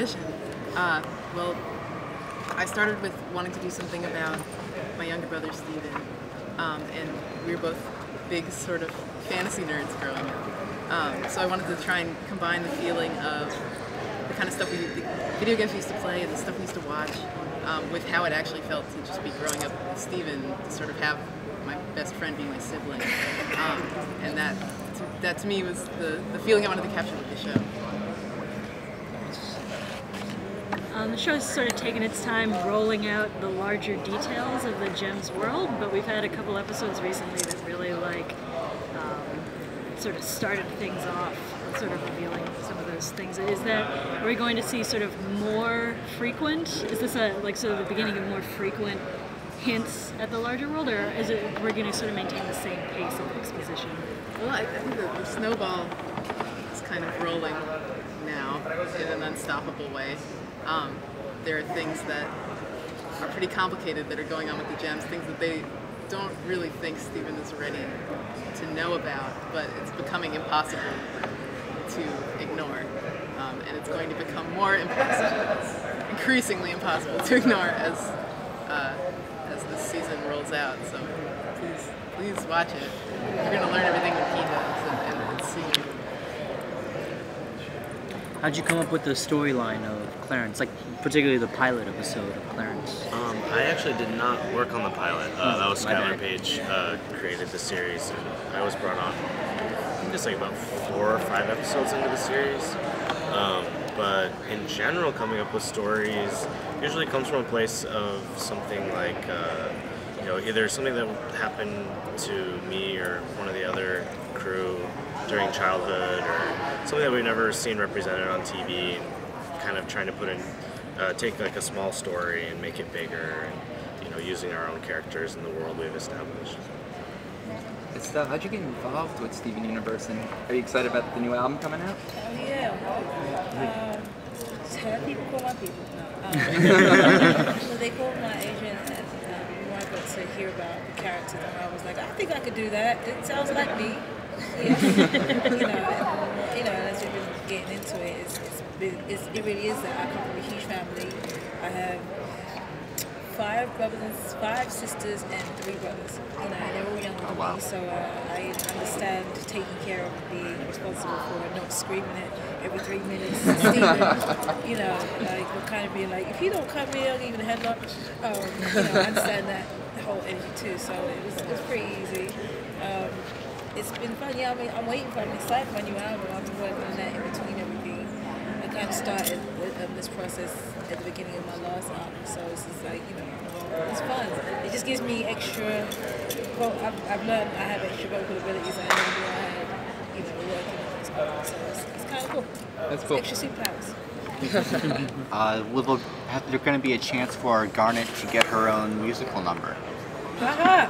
audition? Well, I started with wanting to do something about my younger brother Steven, and we were both big sort of fantasy nerds growing up. So I wanted to try and combine the feeling of the kind of stuff the video games we used to play and the stuff we used to watch with how it actually felt to just be growing up with Steven, to sort of have my best friend be my sibling. And that to me was the feeling I wanted to capture with the show. The show's sort of taken its time rolling out the larger details of the Gems world, but we've had a couple episodes recently that really sort of started things off, sort of revealing some of those things. Are we going to see sort of more frequent? Is this sort of the beginning of more frequent hints at the larger world, or is it we're going to sort of maintain the same pace of exposition? Well, I think the snowball is kind of rolling now in an unstoppable way. There are things that are pretty complicated that are going on with the Gems, things that they don't really think Steven is ready to know about, but it's becoming impossible to ignore. And it's going to become more impossible, increasingly impossible to ignore as this season rolls out. So please watch it. You're going to learn everything that he does and see. How'd you come up with the storyline of Clarence, like particularly the pilot episode of Clarence? I actually did not work on the pilot. That was Skylar Page created the series, and I was brought on, I think it's like about 4 or 5 episodes into the series. But in general, coming up with stories usually comes from a place of something like, either something that happened to me or one of the other crew during childhood, or something that we've never seen represented on TV, and kind of trying to put in, take like a small story and make it bigger, and using our own characters in the world we've established. Estelle, how'd you get involved with Steven Universe, and are you excited about the new album coming out? Oh yeah. People call my people. No. So they called my agent and wanted to hear about the characters, and I was like, I think I could do that. It sounds like me. And as you've been getting into it, it really is that I come from a huge family. I have 5 sisters and 3 brothers. And they're all younger than me, so I understand taking care of being responsible for not screaming it every 3 minutes. Steven, we're kind of being like, if you don't come here, I'll give you the headlock. I understand that whole energy too, so it was pretty easy. It's been fun. Yeah, I'm waiting for. I'm excited for my new album. I've been working on that in between everything. I kind of started this process at the beginning of my last album, so it's just like it's fun. It just gives me extra. Well, I've learned I have extra vocal abilities I never knew I had. Working on this album, so it's kind of cool. That's cool. Extra superpowers. Will there going to be a chance for Garnet to get her own musical number? Haha!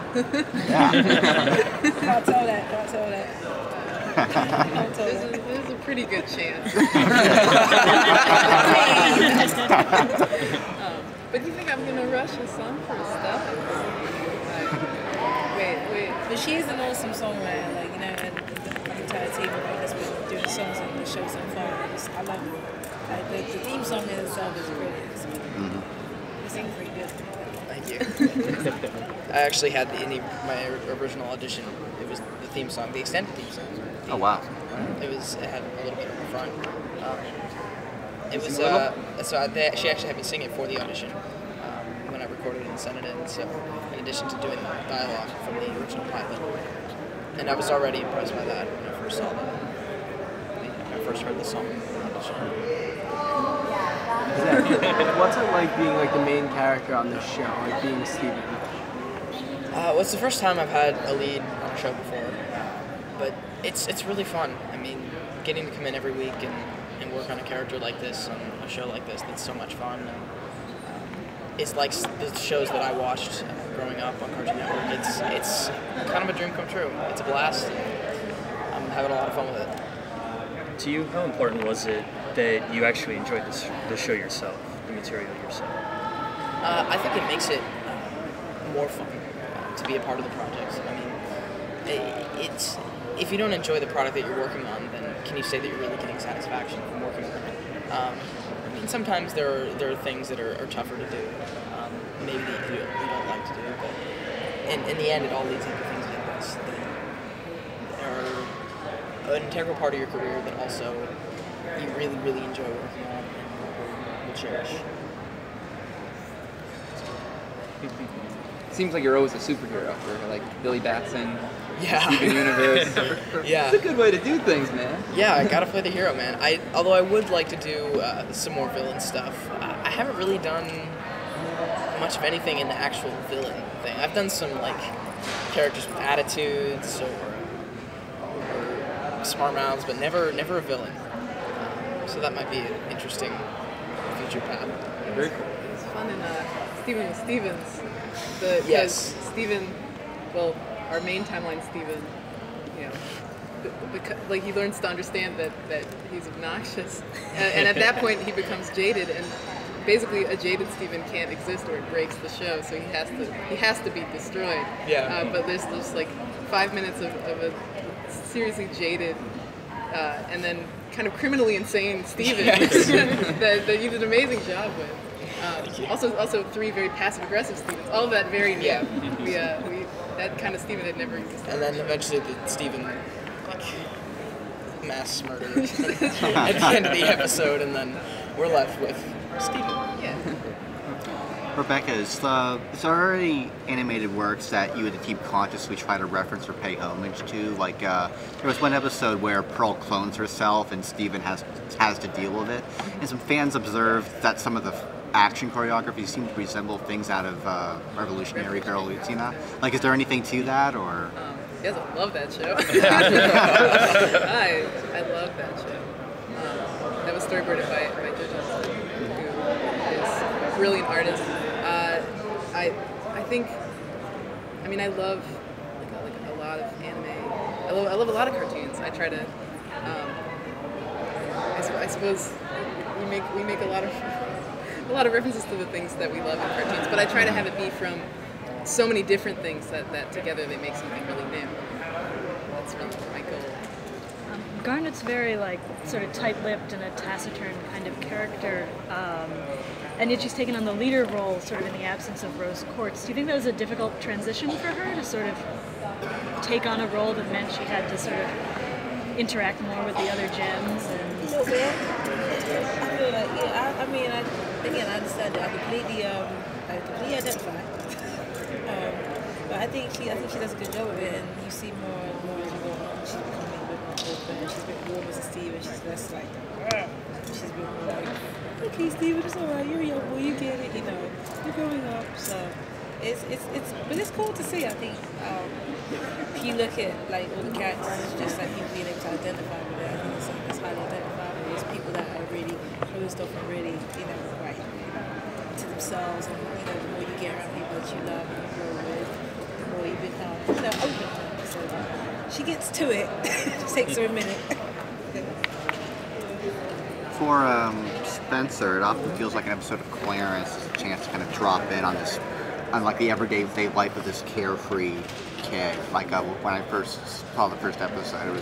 Yeah. I'll tell that. There's a pretty good chance. But you think I'm going to rush a song for stuff? Wait. But she is an awesome songwriter, and the entire team has been doing songs on the show so far. I love it. The theme song in itself is brilliant. So you sing pretty good. Thank you. I actually had my original audition. It was the theme song, the extended theme song. Oh wow! It had a little bit of a front. She actually had me sing it for the audition when I recorded it and sent it in. So in addition to doing the dialogue from the original pilot, and I was already impressed by that when I first saw I first heard the song in the audition. What's it like being the main character on this show, being Steven? Well, it's the first time I've had a lead on a show before, but it's really fun. I mean, getting to come in every week and work on a character like this, on a show like this, that's so much fun. And, it's like the shows that I watched growing up on Cartoon Network. It's kind of a dream come true. It's a blast. I'm having a lot of fun with it. To you, how important was it that you actually enjoyed the show yourself, the material yourself? I think it makes it more fun to be a part of the project. I mean, if you don't enjoy the product that you're working on, then can you say that you're really getting satisfaction from working on it? I mean, and sometimes there are things that are tougher to do, maybe that you don't like to do, but in the end, it all leads into things like this that are an integral part of your career that also you really, really enjoy working on and will cherish. Seems like you're always a superhero for like Billy Batson, Yeah. Steven Universe. Yeah. It's a good way to do things, man. Yeah, I gotta play the hero, man. Although I would like to do some more villain stuff. I haven't really done much of anything in the actual villain thing. I've done some like characters with attitudes or smart mouths, but never a villain. So that might be an interesting future path. Very cool. It's fun in Steven with Stevens. Yes. Steven, well, our main timeline Steven, you know, like he learns to understand that he's obnoxious, and at that point he becomes jaded, and basically a jaded Steven can't exist or it breaks the show, so he has to be destroyed. Yeah. But there's just like 5 minutes of a seriously jaded and then kind of criminally insane Steven that you did an amazing job with. Also 3 very passive-aggressive Stevens. All of that very new. Yeah. We that kind of Steven had never existed. And then eventually the Steven like mass murder at the end of the episode, and then we're left with Steven. Yeah. Rebecca, is there any animated works that you and the team consciously try to reference or pay homage to? Like, there was one episode where Pearl clones herself and Steven has to deal with it. And some fans observed that some of the action choreography seemed to resemble things out of Revolutionary Carol Lucina. Like, is there anything to that, or? Yes, I love that show. I love that show. That was storyboarded by Joe Johnson, who is a brilliant artist. I think, I mean, I love like a lot of anime. I love a lot of cartoons. I try to. I suppose we make a lot of references to the things that we love in cartoons, but I try to have it be from so many different things that together they make something really new. That's really my goal. Garnet's very like sort of tight-lipped and a taciturn kind of character, and yet she's taken on the leader role sort of in the absence of Rose Quartz. Do you think that was a difficult transition for her to sort of take on a role that meant she had to sort of interact more with the other gems? And I feel like, yeah, I mean, I understand that. I completely identify. But I think she does a good job of it, and you see more and more as you go on. She's becoming a bit more open, and she's a bit warmer to Steve, and she's less like, she's a bit more like, okay, Steve, it's alright, you're a young boy, you get it, you know, you're growing up. So but it's cool to see. I think if you look at like all the characters, it's just like people being able to identify with it. I think it's highly identifiable. It's people that are really closed off and really, you know, right to themselves, and you know, the more you get around people that you love and you grow with, the more you become, you know, open to them. So she gets to it. It takes her a minute. For Spencer, it often feels like an episode of Clarence is a chance to kind of drop in on this, on like the everyday life of this carefree kid. Like when I first saw the first episode, it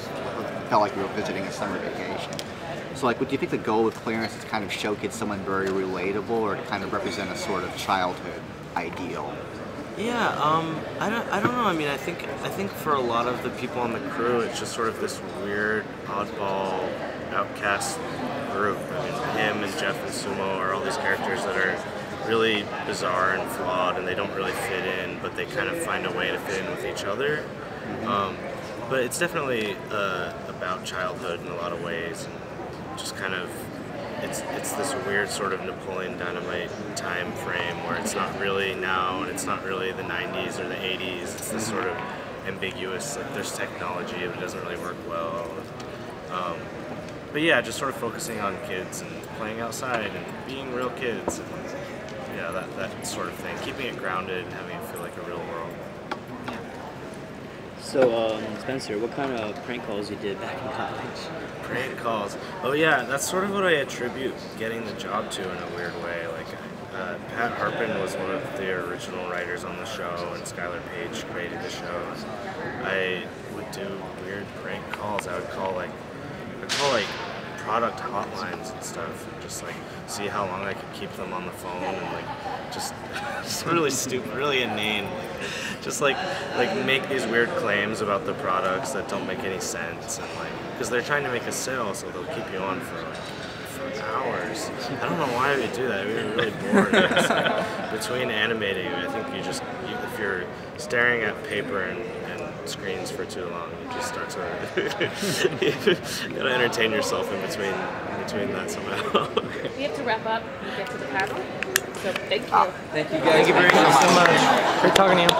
felt like we were visiting a summer vacation. So like, do you think the goal with Clarence is to kind of showcase someone very relatable, or to kind of represent a sort of childhood ideal? Yeah, I don't know. I mean, I think for a lot of the people on the crew, it's just sort of this weird, oddball, outcast group. I mean, him and Jeff and Sumo are all these characters that are really bizarre and flawed, and they don't really fit in, but they kind of find a way to fit in with each other. But it's definitely about childhood in a lot of ways, and just kind of it's this weird sort of Napoleon Dynamite time frame where it's not really now and it's not really the 90s or the 80s. It's this sort of ambiguous, like there's technology but it doesn't really work well. But yeah, just sort of focusing on kids and playing outside and being real kids, and yeah, that sort of thing. Keeping it grounded and having it feel like a real world. So, Spencer, what kind of prank calls you did back in college? Prank calls. Oh yeah, that's sort of what I attribute getting the job to in a weird way. Like, Pat Harpin was one of the original writers on the show, and Skylar Page created the show. I would do weird prank calls. I would call like product hotlines and stuff, and just like see how long I could keep them on the phone, and like just really stupid, really inane, just like make these weird claims about the products that don't make any sense, and like because they're trying to make a sale, so they'll keep you on for hours. I don't know why we do that. We were really bored. It's like, between animating, I think if you're staring at paper and screens for too long, you just start to you gotta entertain yourself in between that somehow. We have to wrap up and get to the panel. So thank you. Thank you guys. Thank you very much so much. Great talking to you.